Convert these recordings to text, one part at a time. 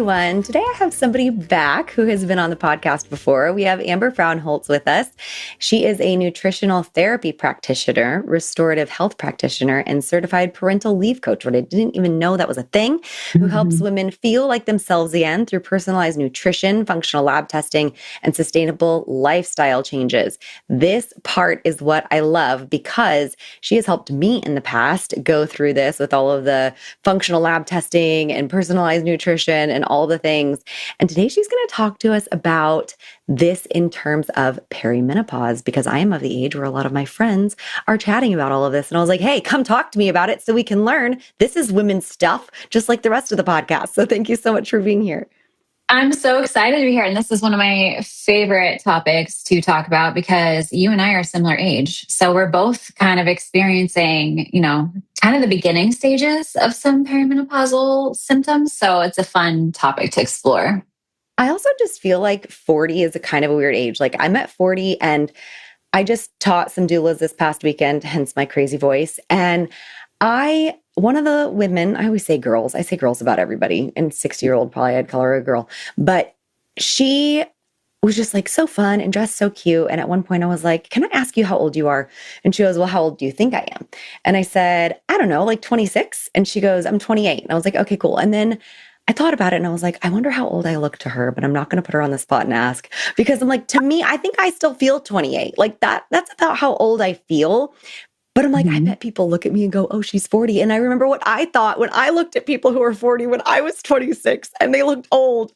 everyone. Today I have somebody back who has been on the podcast before. We have Amber Frauenholtz with us. She is a nutritional therapy practitioner, restorative health practitioner, and certified parental leave coach, what I didn't even know that was a thing, who helps women feel like themselves again through personalized nutrition, functional lab testing, and sustainable lifestyle changes. This part is what I love because she has helped me in the past go through this with all of the functional lab testing and personalized nutrition and all the things. And today she's going to talk to us about this in terms of perimenopause, because I am of the age where a lot of my friends are chatting about all of this. And I was like, hey, come talk to me about it so we can learn. This is women's stuff, just like the rest of the podcast. So thank you so much for being here. I'm so excited to be here. And this is one of my favorite topics to talk about because you and I are similar age. So we're both kind of experiencing, kind of the beginning stages of some perimenopausal symptoms. So it's a fun topic to explore. I also just feel like 40 is a kind of a weird age. Like I'm at 40 and I just taught some doulas this past weekend, hence my crazy voice. And one of the women, I always say girls. I say girls about everybody. And 60-year-old, probably I'd call her a girl. But she was just like so fun and dressed so cute. And at one point I was like, can I ask you how old you are? And she goes, well, how old do you think I am? And I said, I don't know, like 26. And she goes, I'm 28. And I was like, okay, cool. And then I thought about it and I was like, I wonder how old I look to her, but I'm not going to put her on the spot and ask, because I'm like, to me, I think I still feel 28. Like that's about how old I feel. But I'm like, I bet people look at me and go, oh, she's 40. And I remember what I thought when I looked at people who were 40 when I was 26 and they looked old.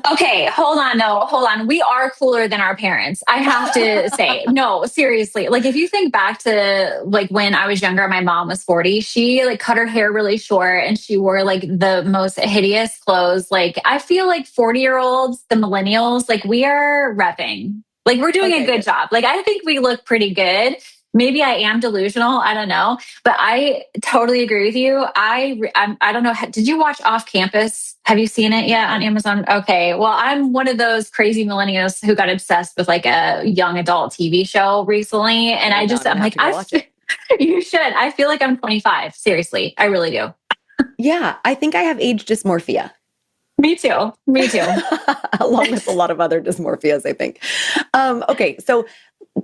Okay, hold on. No, hold on. We are cooler than our parents. I have to say, no, seriously. Like if you think back to like when I was younger, my mom was 40, she like cut her hair really short and she wore like the most hideous clothes. Like I feel like 40-year-olds, the millennials, like we are repping. Like we're doing a good job. Like I think we look pretty good. Maybe I am delusional. I don't know. But I totally agree with you. I don't know. Did you watch Off Campus? Have you seen it yet on Amazon? Okay. Well, I'm one of those crazy millennials who got obsessed with like a young adult TV show recently. And I'm like, you should. I feel like I'm 25. Seriously. I really do. Yeah. I think I have age dysmorphia. Me too. Along with a lot of other dysmorphias, I think. Okay. So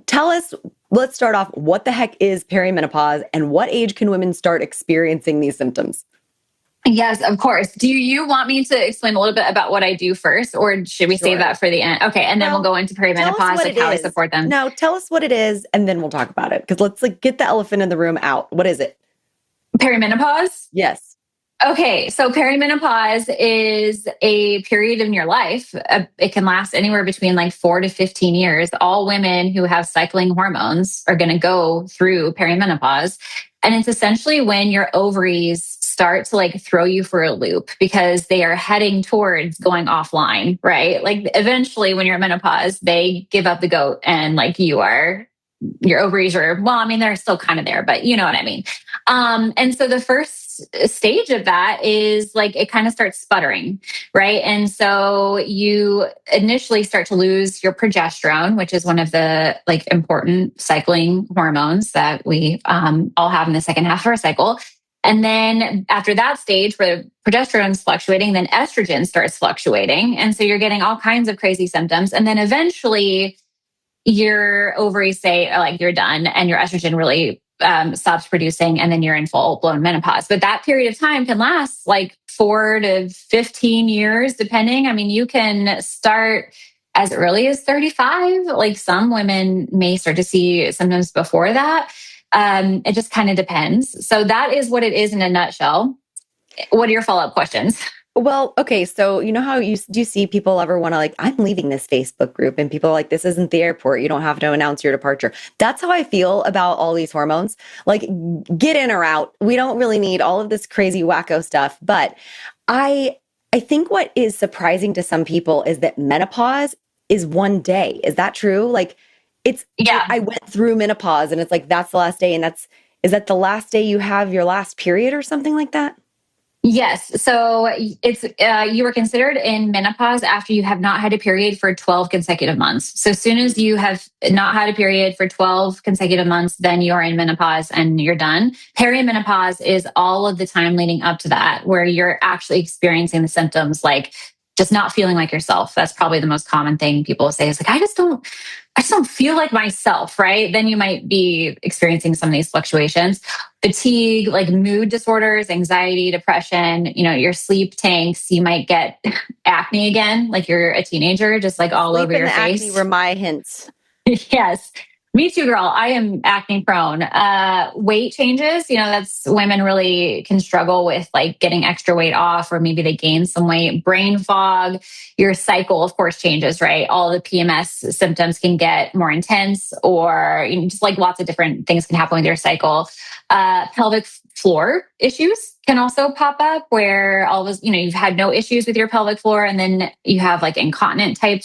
tell us, let's start off, what the heck is perimenopause and what age can women start experiencing these symptoms? Yes, of course. Do you want me to explain a little bit about what I do first, or should we save that for the end? Okay, and then we'll go into perimenopause and how I support them. No, tell us what it is, and then we'll talk about it. Because let's get the elephant in the room out. What is it? Perimenopause? Yes. Okay, so perimenopause is a period in your life. It can last anywhere between like 4 to 15 years. All women who have cycling hormones are going to go through perimenopause. And it's essentially when your ovaries start to like throw you for a loop because they are heading towards going offline, right? Like eventually when you're in menopause, they give up the goat and like your ovaries are, well, I mean, they're still kind of there, but you know what I mean? And so the first stage of that is like, it kind of starts sputtering, right? And so you initially start to lose your progesterone, which is one of the like important cycling hormones that we all have in the second half of our cycle. And then after that stage where progesterone is fluctuating, then estrogen starts fluctuating. And so you're getting all kinds of crazy symptoms. And then eventually your ovaries say like you're done and your estrogen really stops producing, and then you're in full-blown menopause. But that period of time can last like 4 to 15 years, depending. I mean, you can start as early as 35. Like some women may start to see symptoms before that. It just kind of depends. So that is what it is in a nutshell. What are your follow-up questions? Well, okay. So you know how do you see people ever want to like, I'm leaving this Facebook group and people are like, this isn't the airport. You don't have to announce your departure. That's how I feel about all these hormones. Like get in or out. We don't really need all of this crazy wacko stuff. But I think what is surprising to some people is that menopause is one day. Is that true? Like I went through menopause and it's like, that's the last day. And is that the last day you have your last period or something like that? Yes. So it's you were considered in menopause after you have not had a period for 12 consecutive months. So as soon as you have not had a period for 12 consecutive months, then you are in menopause and you're done. Perimenopause is all of the time leading up to that, where you're actually experiencing the symptoms like just not feeling like yourself. That's probably the most common thing people say is like, I just don't feel like myself, right? Then you might be experiencing some of these fluctuations. Fatigue, like mood disorders, anxiety, depression, your sleep tanks, you might get acne again, like you're a teenager, just like all Sleep over and your the face. acne were my hints. Yes. Me too, girl. I am acne prone. Weight changes, that's women really can struggle with like getting extra weight off, or maybe they gain some weight. Brain fog, your cycle, of course, changes, right? All the PMS symptoms can get more intense, or just like lots of different things can happen with your cycle. Pelvic floor issues can also pop up where all of you've had no issues with your pelvic floor, and then you have like incontinent type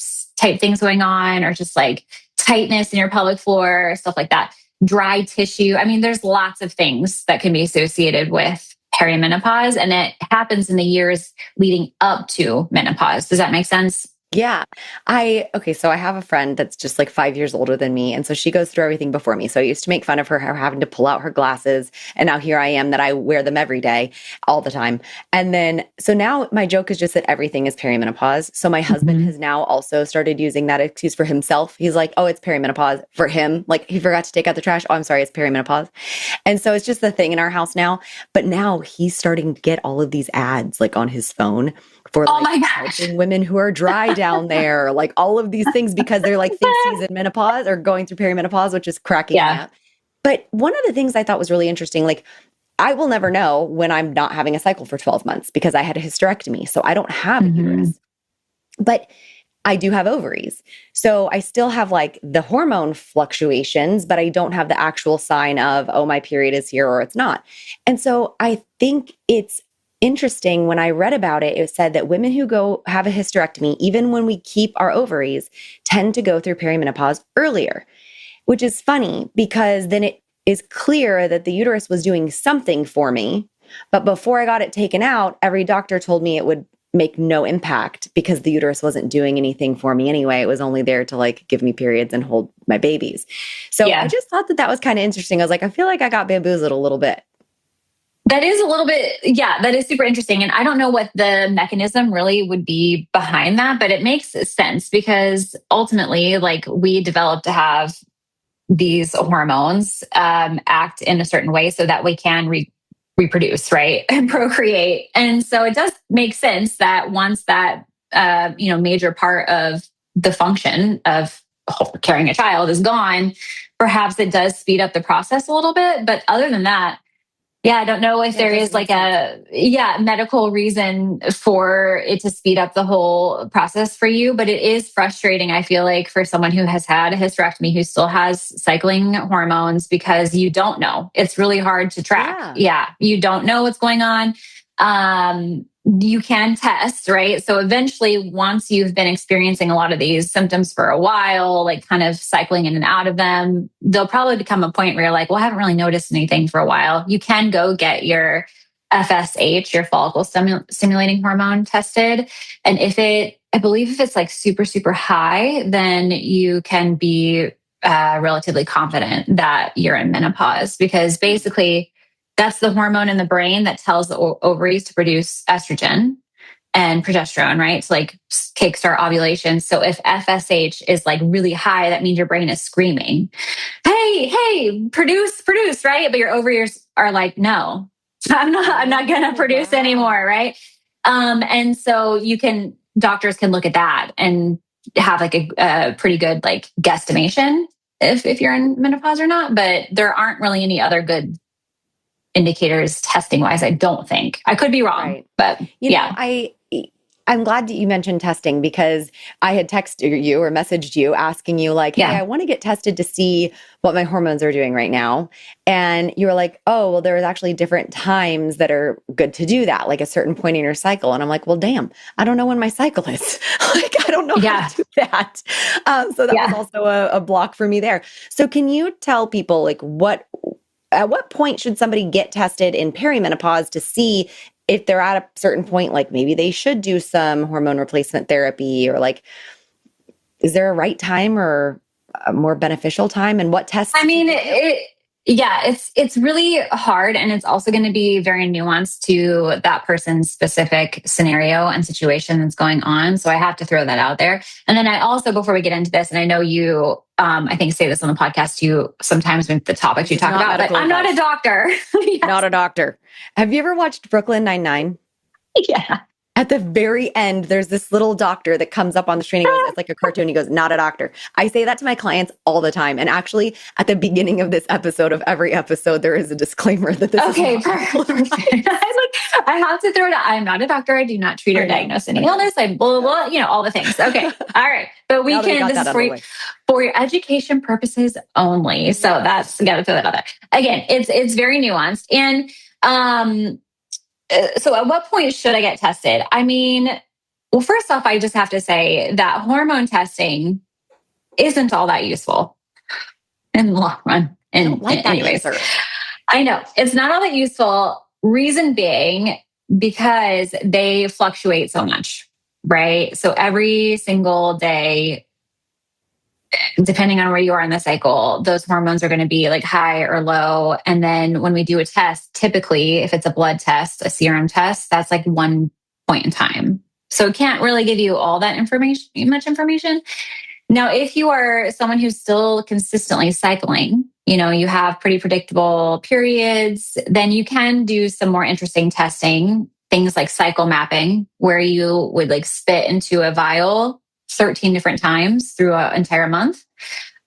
things going on, or just like tightness in your pelvic floor, stuff like that. Dry tissue. I mean, there's lots of things that can be associated with perimenopause, and it happens in the years leading up to menopause. Does that make sense? Yeah. So I have a friend that's just like 5 years older than me. And so she goes through everything before me. So I used to make fun of her having to pull out her glasses. And now here I am that I wear them every day, all the time. And then, so now my joke is just that everything is perimenopause. So my husband has now also started using that excuse for himself. He's like, oh, it's perimenopause for him. Like he forgot to take out the trash. Oh, I'm sorry, it's perimenopause. And so it's just the thing in our house now. But now he's starting to get all of these ads like on his phone for like helping women who are dry down there, like all of these things, because they're like think she's in menopause or going through perimenopause, which is cracking me up. But one of the things I thought was really interesting, like I will never know when I'm not having a cycle for 12 months because I had a hysterectomy. So I don't have a uterus, but I do have ovaries. So I still have like the hormone fluctuations, but I don't have the actual sign of, oh, my period is here or it's not. And so I think it's interesting. When I read about it, it said that women who go have a hysterectomy, even when we keep our ovaries, tend to go through perimenopause earlier, which is funny because then it is clear that the uterus was doing something for me. But before I got it taken out, every doctor told me it would make no impact because the uterus wasn't doing anything for me anyway. It was only there to like give me periods and hold my babies. So I just thought that was kind of interesting. I was like, I feel like I got bamboozled a little bit. That is a little bit, that is super interesting. And I don't know what the mechanism really would be behind that, but it makes sense because ultimately, like we developed to have these hormones act in a certain way so that we can reproduce, right? And procreate. And so it does make sense that once that, major part of the function of carrying a child is gone, perhaps it does speed up the process a little bit. But other than that, I don't know if there is like a medical reason for it to speed up the whole process for you, but it is frustrating, I feel like, for someone who has had a hysterectomy who still has cycling hormones because you don't know. It's really hard to track. Yeah, you don't know what's going on. You can test, right? So eventually, once you've been experiencing a lot of these symptoms for a while, like kind of cycling in and out of them, there'll probably become a point where you're like, well, I haven't really noticed anything for a while. You can go get your FSH, your follicle stimulating hormone, tested. And I believe if it's like super, super high, then you can be relatively confident that you're in menopause because basically, that's the hormone in the brain that tells the ovaries to produce estrogen and progesterone, right? To like kickstart ovulation. So if FSH is like really high, that means your brain is screaming, hey, produce, right? But your ovaries are like, no, I'm not going to produce anymore, right? And so doctors can look at that and have like a pretty good like guesstimation if you're in menopause or not. But there aren't really any other good indicators testing wise, I don't think. I could be wrong, but I'm glad that you mentioned testing because I had texted you or messaged you asking you like, hey, I want to get tested to see what my hormones are doing right now. And you were like, oh, well, there's actually different times that are good to do that, like a certain point in your cycle. And I'm like, well, damn, I don't know when my cycle is. Like, I don't know how to do that. So that was also a block for me there. So can you tell people like at what point should somebody get tested in perimenopause to see if they're at a certain point, like maybe they should do some hormone replacement therapy or like, is there a right time or a more beneficial time and what tests? I mean, Yeah, it's really hard, and it's also going to be very nuanced to that person's specific scenario and situation that's going on. So I have to throw that out there. And then I also, before we get into this, and I know you, I think say this on the podcast too sometimes with the topics you talk about, but I'm not a doctor. Yes. Not a doctor. Have you ever watched Brooklyn Nine-Nine? Yeah. At the very end, there's this little doctor that comes up on the screen and goes, it's like a cartoon. He goes, not a doctor. I say that to my clients all the time. And actually, at the beginning of this episode, of every episode, there is a disclaimer that this is not perfect. I have to throw it out. I'm not a doctor. I do not treat or diagnose any illness. I blah, blah, blah, all the things. Okay. All right. But we can, this is for your education purposes only. So that's, got to throw that out there. Again, it's very nuanced. And, so at what point should I get tested? I mean, well, first off, I just have to say that hormone testing isn't all that useful in the long run. Anyways, I know it's not all that useful. Reason being, because they fluctuate so much, right? So every single day, depending on where you are in the cycle, those hormones are going to be like high or low. And then when we do a test, typically, if it's a blood test, a serum test, that's like one point in time. So it can't really give you all that much information. Now, if you are someone who's still consistently cycling, you have pretty predictable periods, then you can do some more interesting testing, things like cycle mapping, where you would like spit into a vial 13 different times through an entire month.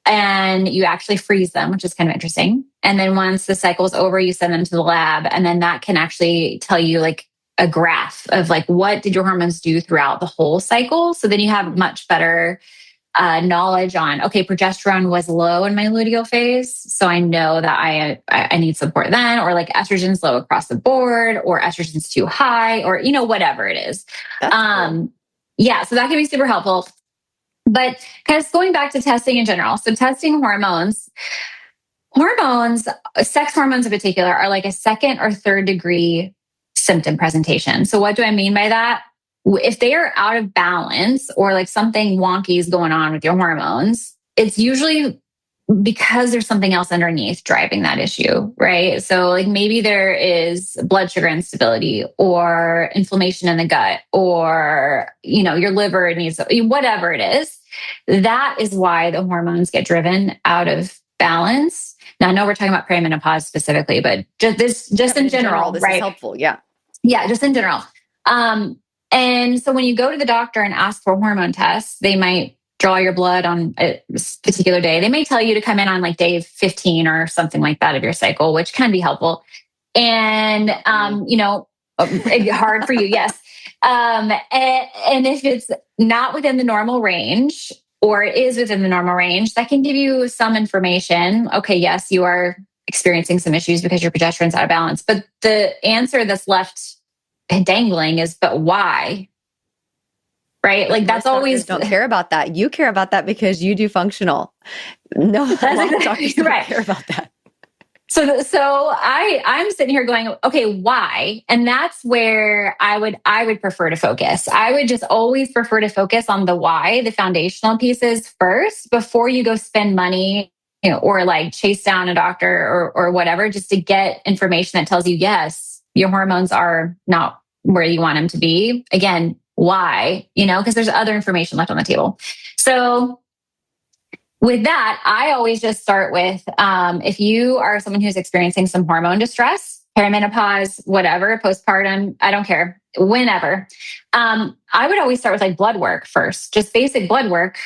And you actually freeze them, which is kind of interesting. And then once the cycle is over, you send them to the lab. And then that can actually tell you like a graph of like, what did your hormones do throughout the whole cycle? So then you have much better knowledge on, okay, progesterone was low in my luteal phase. So I know that I need support then, or like estrogen's low across the board, or estrogen's too high, or, whatever it is. Cool. Yeah, so that can be super helpful. But kind of going back to testing in general. So testing hormones, sex hormones in particular, are like a second or third degree symptom presentation. So what do I mean by that? If they are out of balance or like something wonky is going on with your hormones, it's usually because there's something else underneath driving that issue, right? So like maybe there is blood sugar instability or inflammation in the gut, or, your liver needs, whatever it is. That is why the hormones get driven out of balance. Now, I know we're talking about perimenopause specifically, but just in general, this right? is helpful. Yeah. Yeah, just in general. And so when you go to the doctor and ask for hormone tests, they might draw your blood on a particular day. They may tell you to come in on like day 15 or something like that of your cycle, which can be helpful. And, hard for you. Yes. And if it's not within the normal range, or it is within the normal range, that can give you some information. Okay, yes, you are experiencing some issues because your progesterone's out of balance. But the answer that's left dangling is, but why? Right? Like that's always don't care about that. You care about that because you do functional. No, that's doctors don't care about that. So I'm sitting here going, okay, why? And that's where I would prefer to focus. I would just always prefer to focus on the why, the foundational pieces first, before you go spend money, or like chase down a doctor or whatever, just to get information that tells you, yes, your hormones are not where you want them to be. Again, why? Because there's other information left on the table. So with that, I always just start with, if you are someone who's experiencing some hormone distress, perimenopause, whatever, postpartum, I don't care, whenever, I would always start with like blood work first, just basic blood work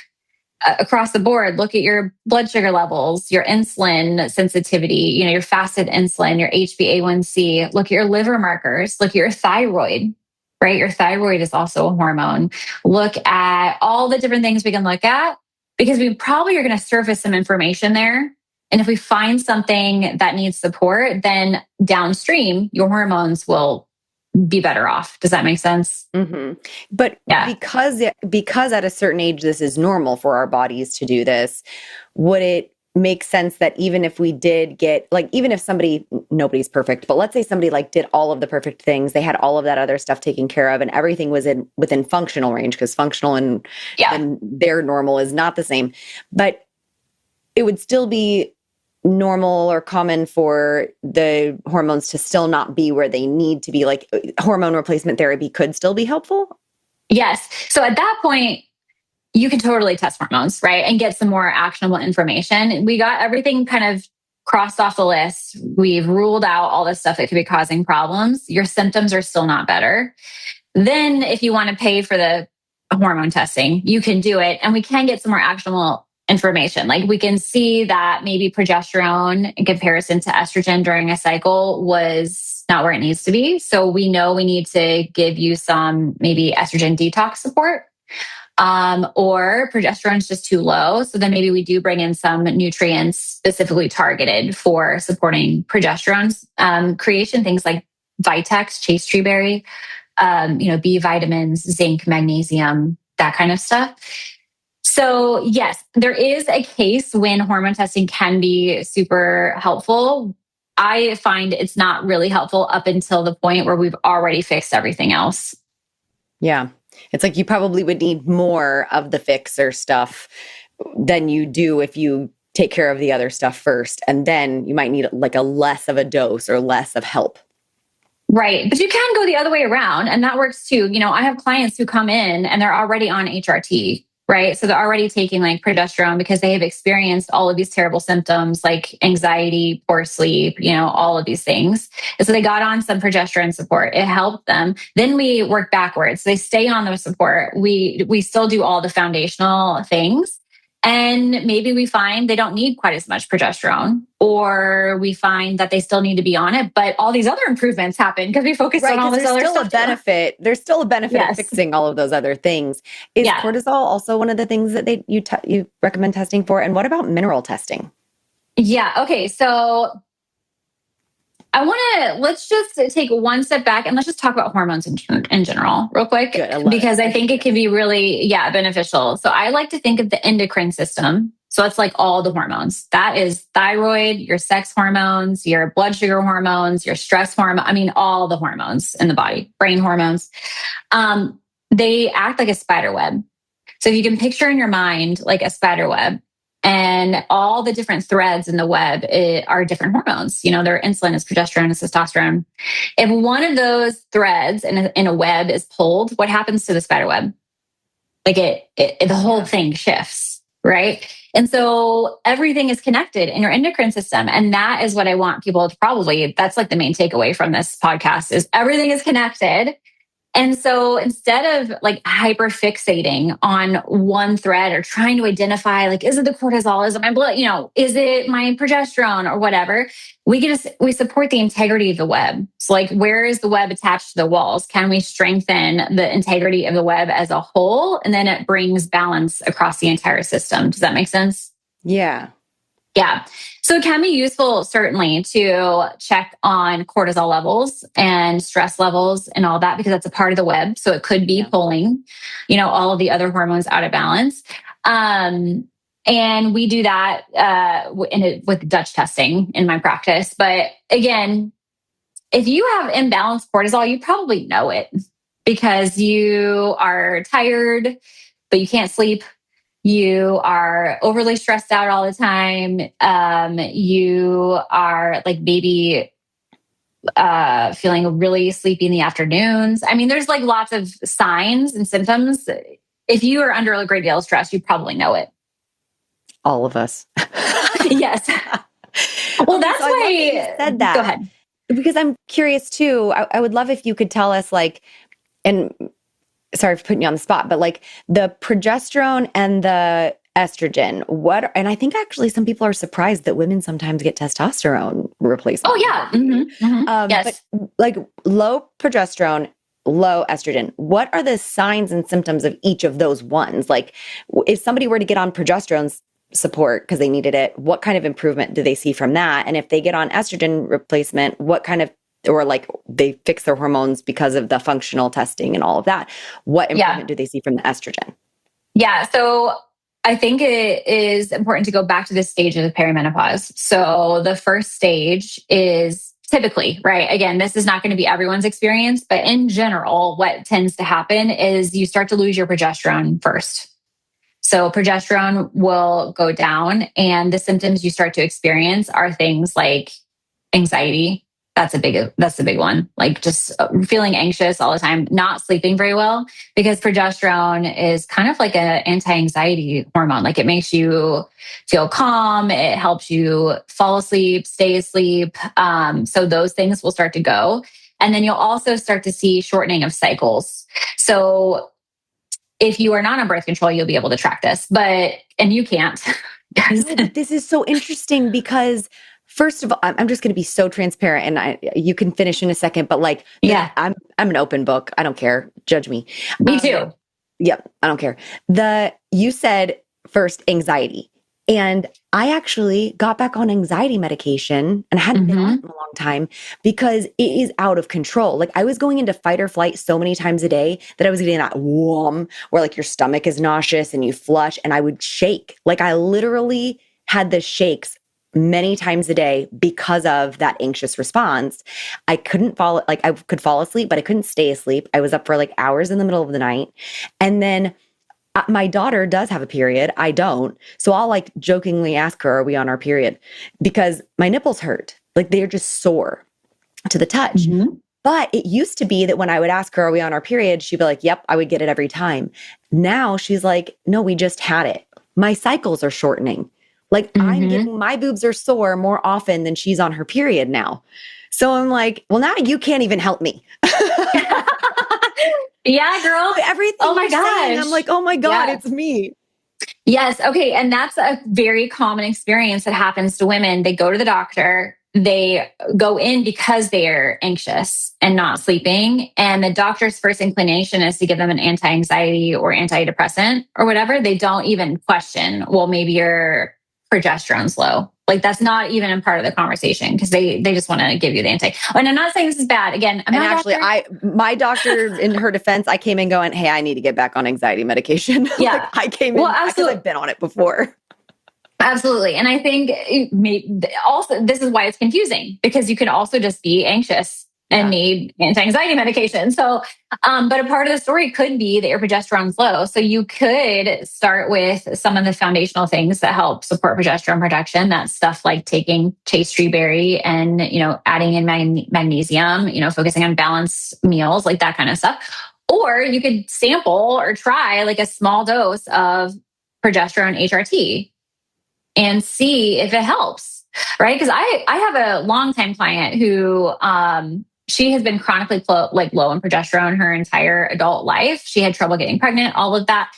across the board. Look at your blood sugar levels, your insulin sensitivity, your fasted insulin, your HbA1c, look at your liver markers, look at your thyroid, right? Your thyroid is also a hormone. Look at all the different things we can look at, because we probably are going to surface some information there. And if we find something that needs support, then downstream, your hormones will be better off. Does that make sense? Mm-hmm. But yeah, because at a certain age, this is normal for our bodies to do this, would it make sense that even if we did get, like, even if nobody's perfect, but let's say somebody like did all of the perfect things, they had all of that other stuff taken care of and everything was within functional range, because functional and their normal is not the same, but it would still be normal or common for the hormones to still not be where they need to be? Like hormone replacement therapy could still be helpful? Yes. So at that point, you can totally test hormones, right? And get some more actionable information. We got everything kind of crossed off the list. We've ruled out all the stuff that could be causing problems. Your symptoms are still not better. Then if you want to pay for the hormone testing, you can do it. And we can get some more actionable information. Like we can see that maybe progesterone in comparison to estrogen during a cycle was not where it needs to be. So we know we need to give you some maybe estrogen detox support. Or progesterone is just too low. So then maybe we do bring in some nutrients specifically targeted for supporting progesterone creation, things like Vitex, chaste tree berry, B vitamins, zinc, magnesium, that kind of stuff. So yes, there is a case when hormone testing can be super helpful. I find it's not really helpful up until the point where we've already fixed everything else. Yeah. It's like you probably would need more of the fixer stuff than you do if you take care of the other stuff first. And then you might need like a less of a dose or less of help. Right. But you can go the other way around, and that works too. I have clients who come in and they're already on HRT, right? So they're already taking like progesterone because they have experienced all of these terrible symptoms like anxiety, poor sleep, all of these things. And so they got on some progesterone support. It helped them. Then we work backwards. They stay on the support. We still do all the foundational things. And maybe we find they don't need quite as much progesterone, or we find that they still need to be on it, but all these other improvements happen because we focus on all this other stuff. There's still a benefit of fixing all of those other things. Is cortisol also one of the things that you recommend testing for? And what about mineral testing? Yeah. Okay. So let's just take one step back and let's just talk about hormones in general real quick, because I think it can be really, beneficial. So I like to think of the endocrine system. So it's like all the hormones. That is thyroid, your sex hormones, your blood sugar hormones, your stress hormone. All the hormones in the body, brain hormones. They act like a spider web. So if you can picture in your mind like a spider web, and all the different threads in the web are different hormones. Their insulin is progesterone and testosterone. If one of those threads in a web is pulled, what happens to the spider web? Like the whole thing shifts, right? And so everything is connected in your endocrine system. And that is what I want people to that's like the main takeaway from this podcast is everything is connected. And so instead of like hyper fixating on one thread or trying to identify, like, is it the cortisol? Is it my blood? Is it my progesterone or whatever? We support the integrity of the web. So like, where is the web attached to the walls? Can we strengthen the integrity of the web as a whole? And then it brings balance across the entire system. Does that make sense? Yeah. Yeah. So it can be useful, certainly, to check on cortisol levels and stress levels and all that, because that's a part of the web. So it could be pulling, all of the other hormones out of balance. And we do that with Dutch testing in my practice. But again, if you have imbalanced cortisol, you probably know it because you are tired, but you can't sleep. You are overly stressed out all the time. You are like maybe feeling really sleepy in the afternoons. There's like lots of signs and symptoms. If you are under a great deal of stress, you probably know it. All of us. Yes. Well, that's why you said that. Go ahead. Because I'm curious too. I would love if you could tell us sorry for putting you on the spot, but like the progesterone and the estrogen, and I think actually some people are surprised that women sometimes get testosterone replacement. Oh yeah. Mm-hmm. Mm-hmm. Yes. But like low progesterone, low estrogen, what are the signs and symptoms of each of those ones? Like if somebody were to get on progesterone support because they needed it, what kind of improvement do they see from that? And if they get on estrogen replacement, what kind of, or like they fix their hormones because of the functional testing and all of that, what improvement do they see from the estrogen? Yeah. So I think it is important to go back to this stage of perimenopause. So the first stage is typically, right? Again, this is not going to be everyone's experience, but in general, what tends to happen is you start to lose your progesterone first. So progesterone will go down, and the symptoms you start to experience are things like anxiety. That's a big one. Like just feeling anxious all the time, not sleeping very well, because progesterone is kind of like an anti-anxiety hormone. Like it makes you feel calm. It helps you fall asleep, stay asleep. So those things will start to go. And then you'll also start to see shortening of cycles. So if you are not on birth control, you'll be able to track this, and you can't. No, but this is so interesting because first of all, I'm just going to be so transparent, and you can finish in a second, but like, Yeah, I'm an open book. I don't care. Judge me. me too. Yep. I don't care. You said first anxiety, and I actually got back on anxiety medication and I hadn't been on it in a long time because it is out of control. Like I was going into fight or flight so many times a day that I was getting that wham where like your stomach is nauseous and you flush, and I would shake. Like I literally had the shakes many times a day because of that anxious response. I couldn't fall, like I could fall asleep, but I couldn't stay asleep. I was up for like hours in the middle of the night. And then my daughter does have a period. I don't. So I'll like jokingly ask her, are we on our period? Because my nipples hurt. Like they're just sore to the touch. But it used to be that when I would ask her, are we on our period? She'd be like, yep, I would get it every time. Now she's like, no, we just had it. My cycles are shortening. Like I'm getting, my boobs are sore more often than she's on her period now. So I'm like, well, now you can't even help me. Yeah, girl. Everything oh my you're saying, gosh. I'm like, oh my God, it's me. Yes. Okay. And that's a very common experience that happens to women. They go to the doctor, they go in because they're anxious and not sleeping. And the doctor's first inclination is to give them an anti-anxiety or antidepressant or whatever. They don't even question, well, maybe your progesterone's low. Like that's not even a part of the conversation because they just want to give you the anti. And I'm not saying this is bad. Again, I'm and not actually, my doctor, in her defense, I came in going, hey, I need to get back on anxiety medication. Yeah. Like, I came in because I've been on it before. Absolutely. And I think also this is why it's confusing because you can also just be anxious and need anti-anxiety medication. So, but a part of the story could be that your progesterone's low. So you could start with some of the foundational things that help support progesterone production. That's stuff like taking chaste tree berry and, adding in magnesium, focusing on balanced meals, like that kind of stuff. Or you could sample or try like a small dose of progesterone HRT and see if it helps, right? Because I have a longtime client who she has been chronically low in progesterone her entire adult life. She had trouble getting pregnant, all of that.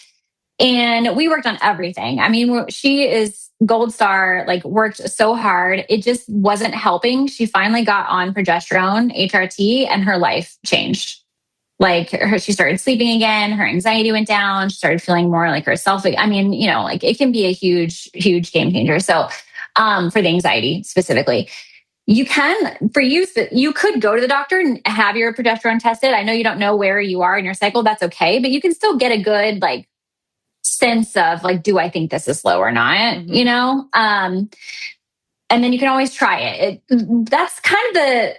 And we worked on everything. I mean, she is gold star, like worked so hard. It just wasn't helping. She finally got on progesterone, HRT, and her life changed. She started sleeping again. Her anxiety went down. She started feeling more like herself. I mean, like it can be a huge, huge game changer. So, for the anxiety specifically, you could go to the doctor and have your progesterone tested. I know you don't know where you are in your cycle. That's okay, but you can still get a good sense of do I think this is low or not? And then you can always try it. That's kind of the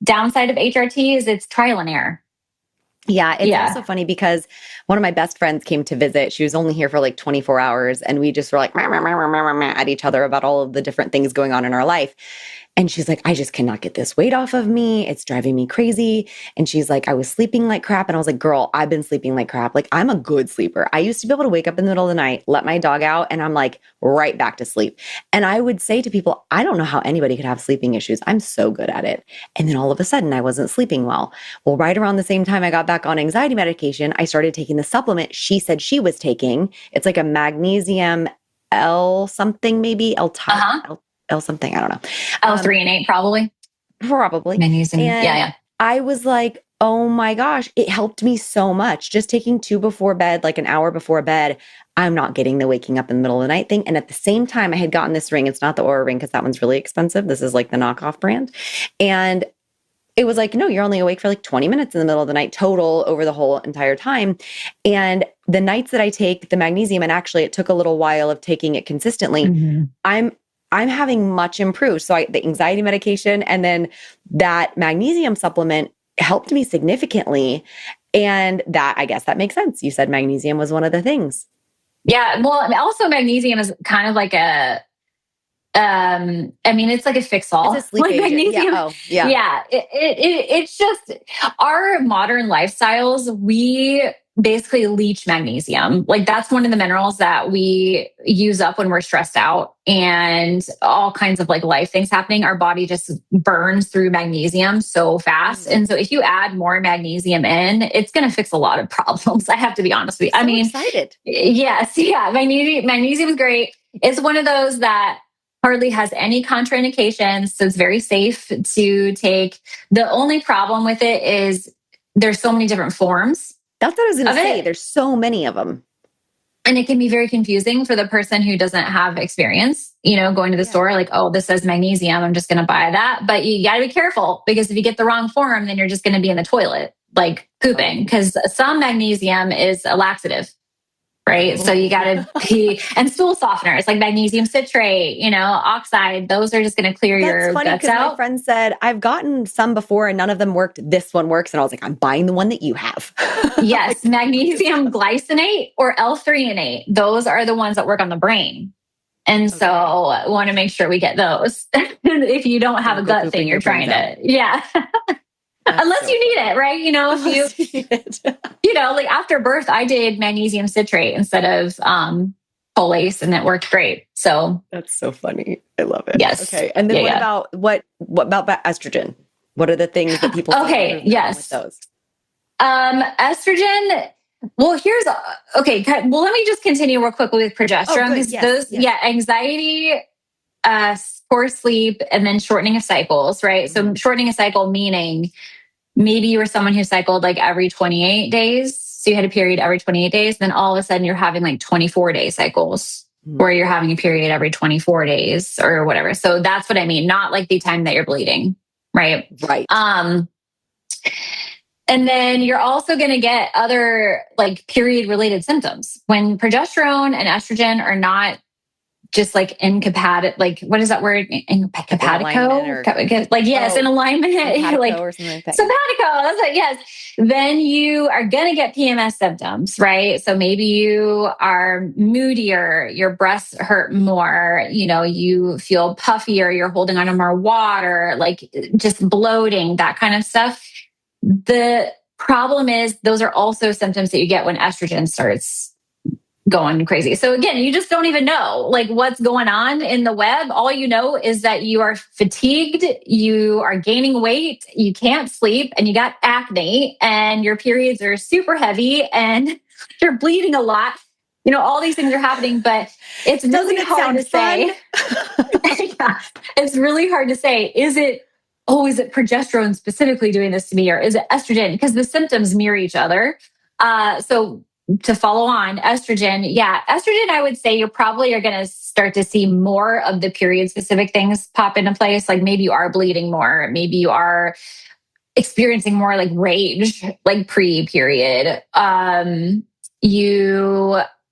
downside of HRT is it's trial and error. Yeah, it's also funny because one of my best friends came to visit. She was only here for 24 hours, and we just were like at each other about all of the different things going on in our life. And she's like, I just cannot get this weight off of me. It's driving me crazy. And she's like, I was sleeping like crap. And I was like, girl, I've been sleeping like crap. Like, I'm a good sleeper. I used to be able to wake up in the middle of the night, let my dog out, and I'm like right back to sleep. And I would say to people, I don't know how anybody could have sleeping issues. I'm so good at it. And then all of a sudden I wasn't sleeping well. Well, right around the same time I got back on anxiety medication, I started taking the supplement she said she was taking. It's like a magnesium L something, maybe L something, I don't know. L3 and 8 probably. Magnesium. And I was like, oh my gosh, it helped me so much. Just taking 2 before bed, like an hour before bed, I'm not getting the waking up in the middle of the night thing. And at the same time, I had gotten this ring. It's not the Oura ring because that one's really expensive. This is like the knockoff brand. And it was like, no, you're only awake for 20 minutes in the middle of the night total over the whole entire time. And the nights that I take the magnesium, and actually it took a little while of taking it consistently, I'm having much improved. So the anxiety medication and then that magnesium supplement helped me significantly. And that, I guess that makes sense. You said magnesium was one of the things. Yeah. Well, also magnesium is kind of like I mean, it's like a It's fix-all. a sleep Like agent. Yeah. magnesium. Oh, yeah. Yeah. It's just our modern lifestyles, we basically leach magnesium. Like that's one of the minerals that we use up when we're stressed out and all kinds of like life things happening. Our body just burns through magnesium so fast. And so if you add more magnesium in, it's going to fix a lot of problems. I have to be honest with you. I'm I mean, excited. yes. Yeah. Magnesium is great. It's one of those that hardly has any contraindications. So it's very safe to take. The only problem with it is there's so many different forms. That's what I was going of to say. it. There's so many of them. And it can be very confusing for the person who doesn't have experience, going to the store, like, oh, this says magnesium. I'm just going to buy that. But you got to be careful because if you get the wrong form, then you're just going to be in the toilet, like pooping, because some magnesium is a laxative. Right. So you got to be, and stool softeners like magnesium citrate, oxide, those are just going to clear your funny guts because out. my friend said, I've gotten some before and none of them worked. This one works. And I was like, I'm buying the one that you have. Yes. Magnesium glycinate or L-threonate. Those are the ones that work on the brain. And so I want to make sure we get those if you don't have a gut thing you're trying to. Yeah. Unless you need it, right? If you, like after birth, I did magnesium citrate instead of Folase, and it worked great. So that's so funny. I love it. Yes. Okay. And then what about estrogen? What are the things that people okay? Yes. With those? Estrogen. Well, okay. Well, let me just continue real quickly with progesterone because anxiety, poor sleep, and then shortening of cycles, right? Mm-hmm. So shortening a cycle meaning maybe you were someone who cycled like every 28 days. So you had a period every 28 days. Then all of a sudden you're having like 24-day cycles where you're having a period every 24 days or whatever. So that's what I mean. Not like the time that you're bleeding. Right. Right. And then you're also going to get other like period related symptoms when progesterone and estrogen are not just like incompatible, like what is that word? Incompatible? Like, yes, in alignment. Like or something like that. Simpatico. That's like, yes. Then you are going to get PMS symptoms, right? So maybe you are moodier, your breasts hurt more, you feel puffier, you're holding on to more water, like just bloating, that kind of stuff. The problem is those are also symptoms that you get when estrogen starts going crazy. So again, you just don't even know like what's going on in the web. All you know is that you are fatigued, you are gaining weight, you can't sleep, and you got acne, and your periods are super heavy, and you're bleeding a lot. All these things are happening, but it's really hard to say. Yeah, it's really hard to say. Is it progesterone specifically doing this to me, or is it estrogen? Because the symptoms mirror each other. So to follow on, estrogen, I would say you probably are going to start to see more of the period specific things pop into place. Like maybe you are bleeding more, maybe you are experiencing more like rage, like pre-period.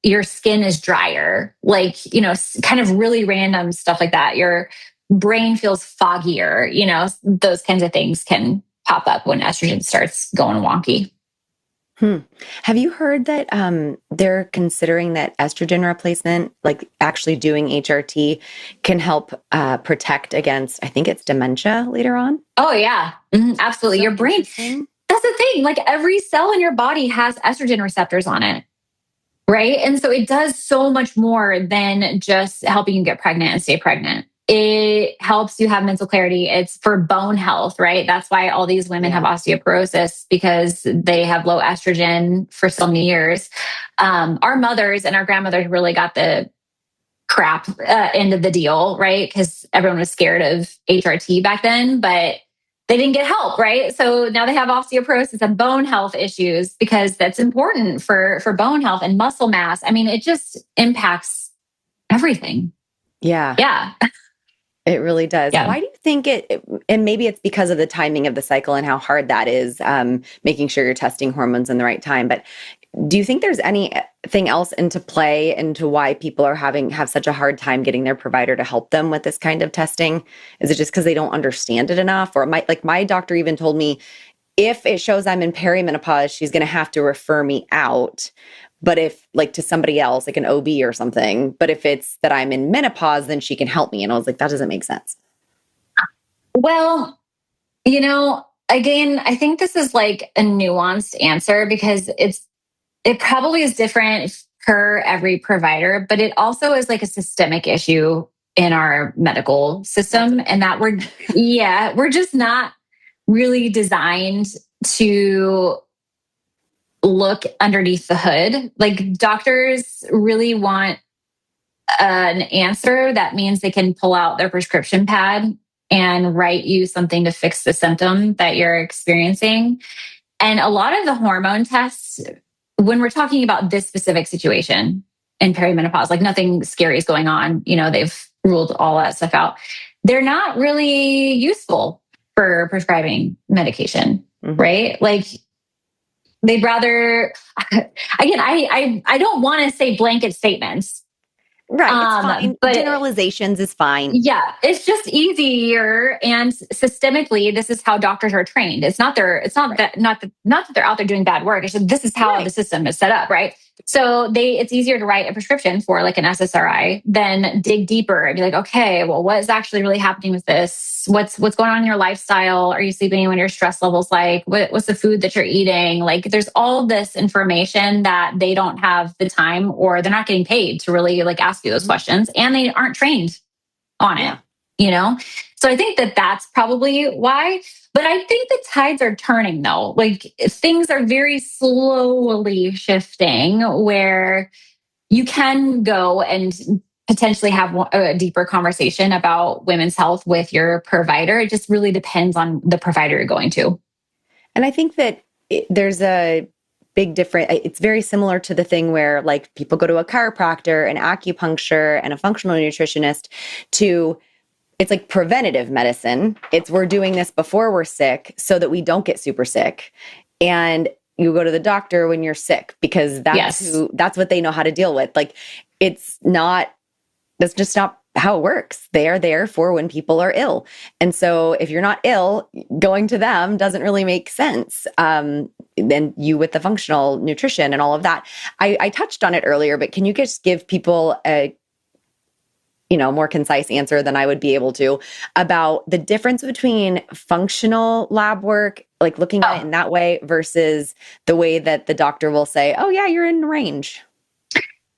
Your skin is drier, like, kind of really random stuff like that. Your brain feels foggier, those kinds of things can pop up when estrogen starts going wonky. Have you heard that they're considering that estrogen replacement, like actually doing HRT, can help protect against, I think it's dementia later on? Oh, yeah. Mm-hmm, absolutely. Your brain, that's the thing. Like every cell in your body has estrogen receptors on it. Right. And so it does so much more than just helping you get pregnant and stay pregnant. It helps you have mental clarity. It's for bone health, right? That's why all these women have osteoporosis, because they have low estrogen for so many years. Our mothers and our grandmothers really got the crap end of the deal, right? Because everyone was scared of HRT back then, but they didn't get help, right? So now they have osteoporosis and bone health issues because that's important for bone health and muscle mass. I mean, it just impacts everything. Yeah. Yeah. It really does. Yeah. Why do you think and maybe it's because of the timing of the cycle and how hard that is, making sure you're testing hormones in the right time. But do you think there's anything else into play into why people have such a hard time getting their provider to help them with this kind of testing? Is it just because they don't understand it enough? Or my doctor even told me if it shows I'm in perimenopause, she's going to have to refer me out. But if like to somebody else, like an OB or something, but if it's that I'm in menopause, then she can help me. And I was like, that doesn't make sense. Well, again, I think this is like a nuanced answer because it probably is different per every provider, but it also is like a systemic issue in our medical system, and that we're just not really designed to look underneath the hood. Like doctors really want an answer that means they can pull out their prescription pad and write you something to fix the symptom that you're experiencing. And a lot of the hormone tests, when we're talking about this specific situation in perimenopause, like nothing scary is going on, they've ruled all that stuff out. They're not really useful for prescribing medication, right? Like they'd rather, again, I don't want to say blanket statements. Right. It's fine. But generalizations is fine. Yeah. It's just easier. And systemically, this is how doctors are trained. It's not that they're out there doing bad work. It's just, this is how the system is set up. Right. So it's easier to write a prescription for like an SSRI than dig deeper and be like, okay, well, what is actually really happening with this? What's going on in your lifestyle? Are you sleeping? When your stress level's like? What's the food that you're eating? Like there's all this information that they don't have the time or they're not getting paid to really like ask you those questions, and they aren't trained on it, So I think that that's probably why. But I think the tides are turning though. Like things are very slowly shifting where you can go and potentially have a deeper conversation about women's health with your provider. It just really depends on the provider you're going to. And I think that there's a big difference. It's very similar to the thing where like people go to a chiropractor, an acupuncture, and a functional nutritionist it's like preventative medicine. We're doing this before we're sick so that we don't get super sick. And you go to the doctor when you're sick because that's what they know how to deal with. Like that's just not how it works. They are there for when people are ill. And so if you're not ill, going to them doesn't really make sense. Then you with the functional nutrition and all of that. I touched on it earlier, but can you just give people a more concise answer than I would be able to about the difference between functional lab work, like looking at it in that way versus the way that the doctor will say, oh yeah, you're in range.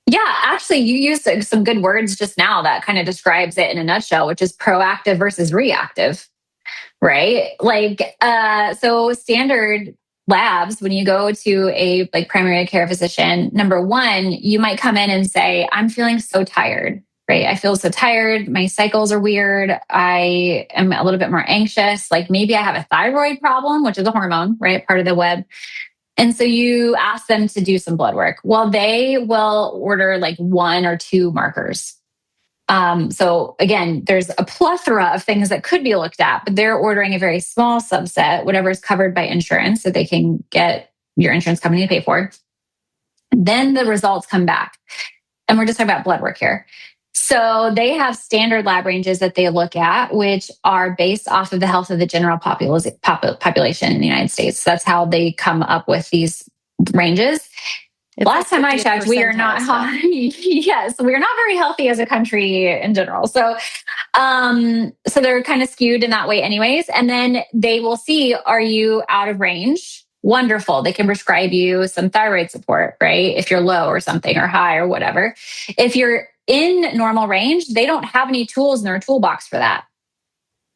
Yeah, actually you used some good words just now that kind of describes it in a nutshell, which is proactive versus reactive, right? Like, so standard labs, when you go to a like primary care physician, number one, you might come in and say, I'm feeling so tired. Right. I feel so tired. My cycles are weird. I am a little bit more anxious. Like maybe I have a thyroid problem, which is a hormone, right? Part of the web. And so you ask them to do some blood work. Well, they will order like 1 or 2 markers. So again, there's a plethora of things that could be looked at, but they're ordering a very small subset, whatever is covered by insurance, so they can get your insurance company to pay for. Then the results come back. And we're just talking about blood work here. So they have standard lab ranges that they look at, which are based off of the health of the general population in the United States. So that's how they come up with these ranges. Last time I checked, we are not yes, we are not very healthy as a country in general. So they're kind of skewed in that way anyways. And then they will see, are you out of range? Wonderful. They can prescribe you some thyroid support, right? If you're low or something or high or whatever. If you're in normal range, they don't have any tools in their toolbox for that.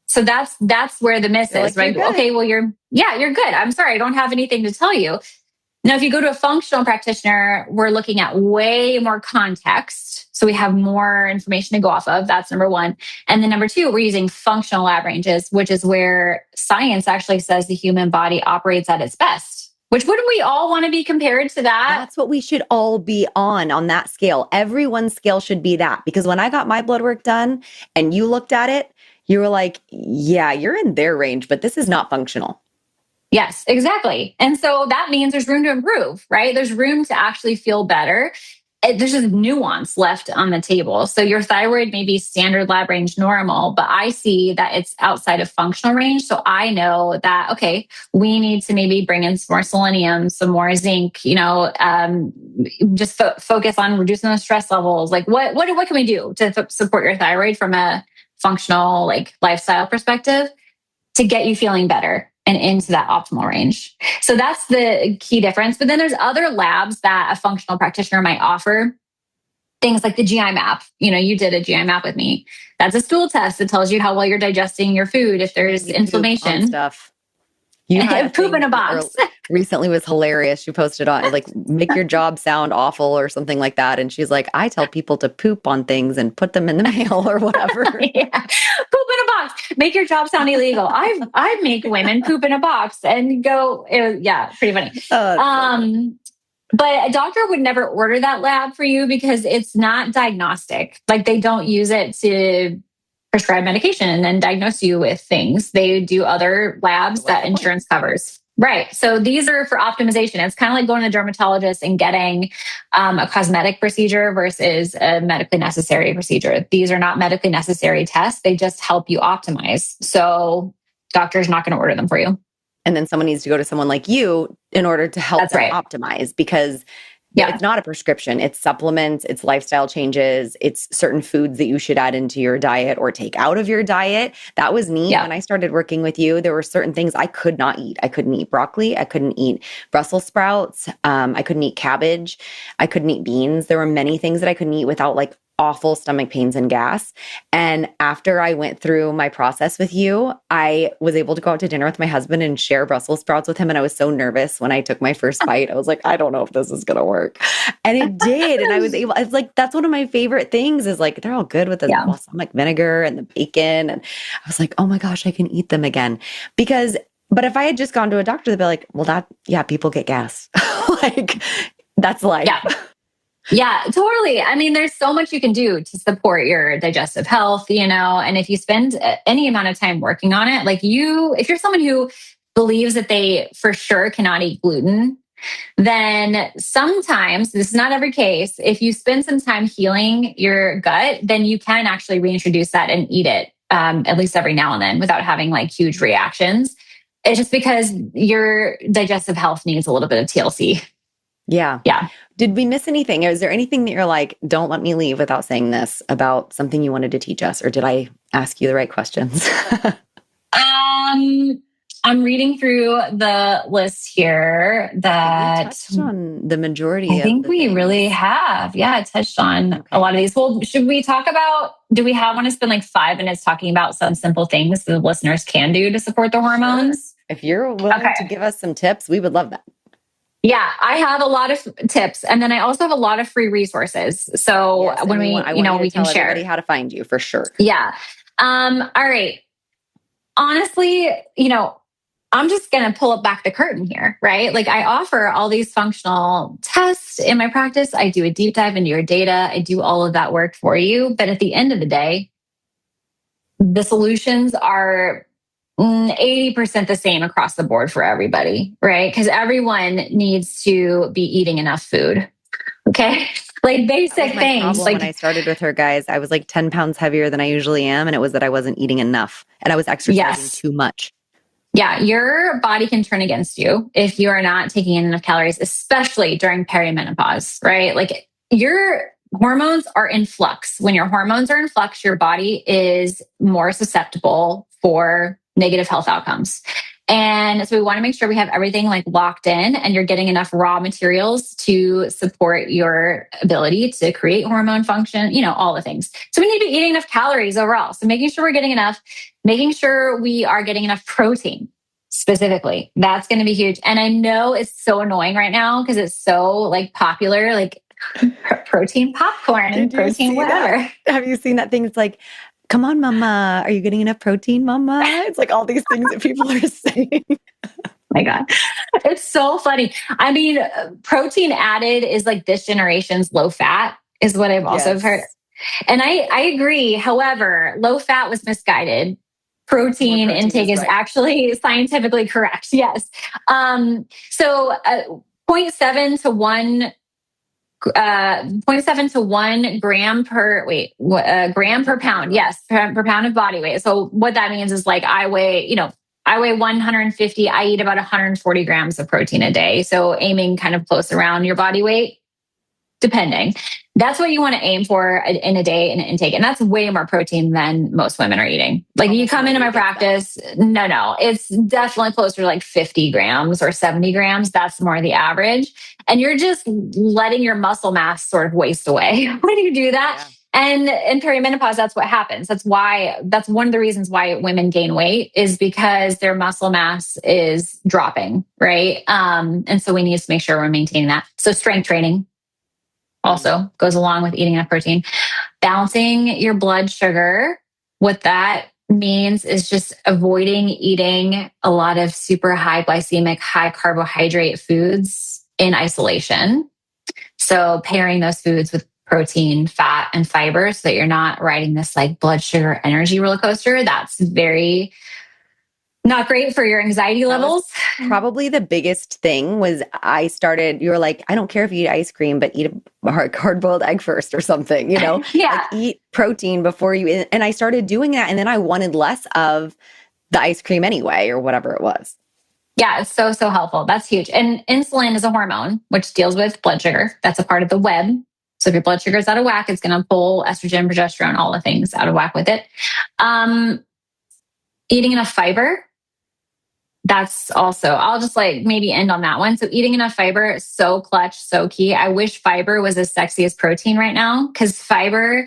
So that's where the miss is, right? Okay, well, you're good. I'm sorry, I don't have anything to tell you. Now, if you go to a functional practitioner, we're looking at way more context. So we have more information to go off of. That's number one. And then number two, we're using functional lab ranges, which is where science actually says the human body operates at its best. Which wouldn't we all want to be compared to that? That's what we should all be on that scale. Everyone's scale should be that. Because when I got my blood work done and you looked at it, you were like, yeah, you're in their range, but this is not functional. Yes, exactly. And so that means there's room to improve, right? There's room to actually feel better. there's just nuance left on the table. So your thyroid may be standard lab range normal, but I see that it's outside of functional range. So I know that, okay, we need to maybe bring in some more selenium, some more zinc, just focus on reducing the stress levels. Like what can we do to support your thyroid from a functional, like lifestyle perspective to get you feeling better and into that optimal range? So that's the key difference. But then there's other labs that a functional practitioner might offer. Things like the GI map. You did a GI map with me. That's a stool test that tells you how well you're digesting your food, if there's inflammation. Stuff. You had poop in a box. Recently was hilarious. She posted on like, make your job sound awful or something like that. And she's like, I tell people to poop on things and put them in the mail or whatever. Yeah. Poop in a box. Make your job sound illegal. I make women poop in a box and go, pretty funny. But a doctor would never order that lab for you because it's not diagnostic. Like they don't use it to prescribe medication and diagnose you with things. They do other labs that insurance covers. Right. So these are for optimization. It's kind of like going to a dermatologist and getting a cosmetic procedure versus a medically necessary procedure. These are not medically necessary tests. They just help you optimize. So doctor's not going to order them for you. And then someone needs to go to someone like you in order to help them optimize, because it's not a prescription. It's supplements, it's lifestyle changes, it's certain foods that you should add into your diet or take out of your diet. That was me. When I started working with you, there were certain things I could not eat. I couldn't eat broccoli. I couldn't eat Brussels sprouts. I couldn't eat cabbage. I couldn't eat beans. There were many things that I couldn't eat without like awful stomach pains and gas. And after I went through my process with you, I was able to go out to dinner with my husband and share Brussels sprouts with him. And I was so nervous when I took my first bite. I was like, I don't know if this is going to work. And it did. And I was like, that's one of my favorite things is like, they're all good with the balsamic vinegar and the bacon. And I was like, oh my gosh, I can eat them again. But if I had just gone to a doctor, they'd be like, well, people get gas. Like that's life. Yeah, totally. I mean, there's so much you can do to support your digestive health, and if you spend any amount of time working on it, like if you're someone who believes that they for sure cannot eat gluten, then sometimes, this is not every case, if you spend some time healing your gut, then you can actually reintroduce that and eat it at least every now and then without having like huge reactions. It's just because your digestive health needs a little bit of TLC. Yeah. Did we miss anything? Is there anything that you're like, don't let me leave without saying this about something you wanted to teach us? Or did I ask you the right questions? I'm reading through the list here that touched on the majority. I think we really have. Yeah, it touched on a lot of these. Well, should we talk about, do we want to spend like 5 minutes talking about some simple things the listeners can do to support their hormones? Sure. If you're willing to give us some tips, we would love that. Yeah, I have a lot of tips, and then I also have a lot of free resources. So when we can share everybody how to find you for sure. Yeah. All right. Honestly, I'm just going to pull up back the curtain here, right? Like I offer all these functional tests in my practice. I do a deep dive into your data. I do all of that work for you. But at the end of the day, the solutions are 80% the same across the board for everybody, right? Because everyone needs to be eating enough food. Okay. Like basic things. Like when I started with her, guys, I was like 10 pounds heavier than I usually am. And it was that I wasn't eating enough and I was exercising too much. Yeah. Your body can turn against you if you are not taking in enough calories, especially during perimenopause, right? Like your hormones are in flux. When your hormones are in flux, your body is more susceptible for negative health outcomes. And so we want to make sure we have everything like locked in and you're getting enough raw materials to support your ability to create hormone function, all the things. So we need to be eating enough calories overall. So making sure we're getting enough, making sure we are getting enough protein specifically. That's going to be huge. And I know it's so annoying right now because it's so like popular, like protein popcorn, protein whatever. That? Have you seen that thing? It's like, come on, mama. Are you getting enough protein, mama? It's like all these things that people are saying. My God. It's so funny. I mean, protein added is like this generation's low fat is what I've also heard. And I agree. However, low fat was misguided. Protein intake is actually scientifically correct. Yes. So 0.7 to 1 0.7 to 1 gram per gram per pound. Yes, per pound of body weight. So what that means is like I weigh 150. I eat about 140 grams of protein a day. So aiming kind of close around your body weight, depending. That's what you want to aim for in a day in an intake. And that's way more protein than most women are eating. Like you come into my practice, no, it's definitely closer to like 50 grams or 70 grams. That's more the average. And you're just letting your muscle mass sort of waste away when you do that. Yeah. And in perimenopause, that's what happens. That's one of the reasons why women gain weight is because their muscle mass is dropping, right? And so we need to make sure we're maintaining that. So strength training also goes along with eating enough protein. Balancing your blood sugar. What that means is just avoiding eating a lot of super high glycemic, high carbohydrate foods in isolation. So pairing those foods with protein, fat, and fiber so that you're not riding this like blood sugar energy roller coaster. That's very not great for your anxiety levels. Probably the biggest thing was you were like, I don't care if you eat ice cream, but eat a hard-boiled egg first or something, Yeah. Like eat protein before you, and I started doing that. And then I wanted less of the ice cream anyway, or whatever it was. Yeah, it's so helpful. That's huge. And insulin is a hormone, which deals with blood sugar. That's a part of the web. So if your blood sugar is out of whack, it's going to pull estrogen, progesterone, all the things out of whack with it. Eating enough fiber. That's also, I'll just like maybe end on that one. So eating enough fiber is so clutch, so key. I wish fiber was as sexy as protein right now because fiber,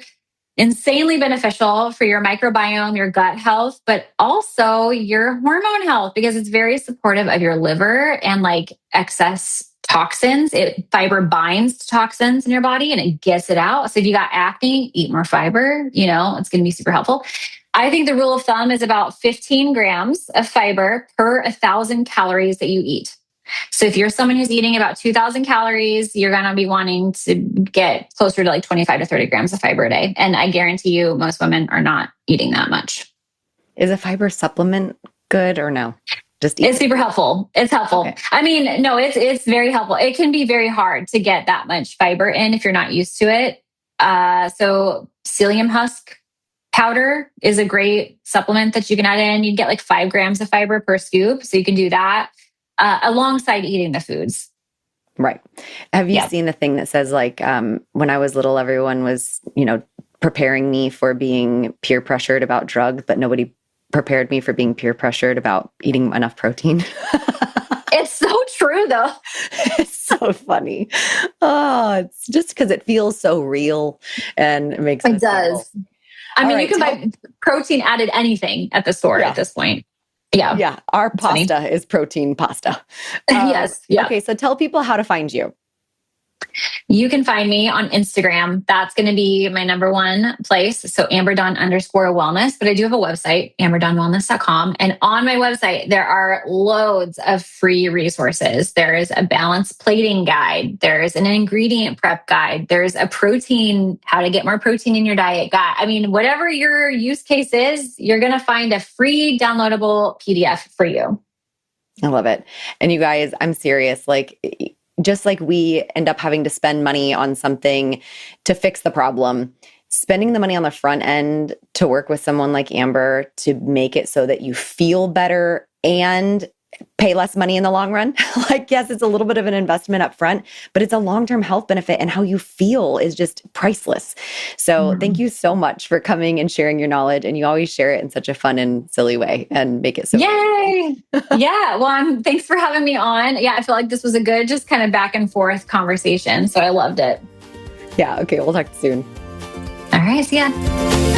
insanely beneficial for your microbiome, your gut health, but also your hormone health because it's very supportive of your liver and like excess toxins. Fiber binds to toxins in your body and it gets it out. So if you got acne, eat more fiber, it's going to be super helpful. I think the rule of thumb is about 15 grams of fiber per 1,000 calories that you eat. So if you're someone who's eating about 2,000 calories, you're going to be wanting to get closer to like 25 to 30 grams of fiber a day. And I guarantee you most women are not eating that much. Is a fiber supplement good or no? It's super helpful. It's helpful. Okay. I mean, no, it's very helpful. It can be very hard to get that much fiber in if you're not used to it. So psyllium husk powder is a great supplement that you can add in. You get like 5 grams of fiber per scoop. So you can do that alongside eating the foods. Right. Have you seen the thing that says like, when I was little, everyone was, preparing me for being peer pressured about drugs, but nobody prepared me for being peer pressured about eating enough protein. It's so true though. It's so funny. Oh, it's just because it feels so real and it makes it does. Feel. I mean, you can buy protein added anything at the store at this point. Yeah. Yeah. Our pasta is protein pasta. Yes. Yeah. Okay. So tell people how to find you. You can find me on Instagram. That's going to be my number one place. So amberdawn_wellness. But I do have a website, amberdawnwellness.com. And on my website, there are loads of free resources. There is a balanced plating guide. There's an ingredient prep guide. There's a how to get more protein in your diet guide. I mean, whatever your use case is, you're going to find a free downloadable PDF for you. I love it. And you guys, I'm serious. Just like we end up having to spend money on something to fix the problem, spending the money on the front end to work with someone like Amber to make it so that you feel better and pay less money in the long run. Yes, it's a little bit of an investment up front, but it's a long-term health benefit and how you feel is just priceless. So Thank you so much for coming and sharing your knowledge. And you always share it in such a fun and silly way and make it so Yay! Yeah. Well, thanks for having me on. Yeah. I feel like this was a good, just kind of back and forth conversation. So I loved it. Yeah. Okay. We'll talk soon. All right. See ya.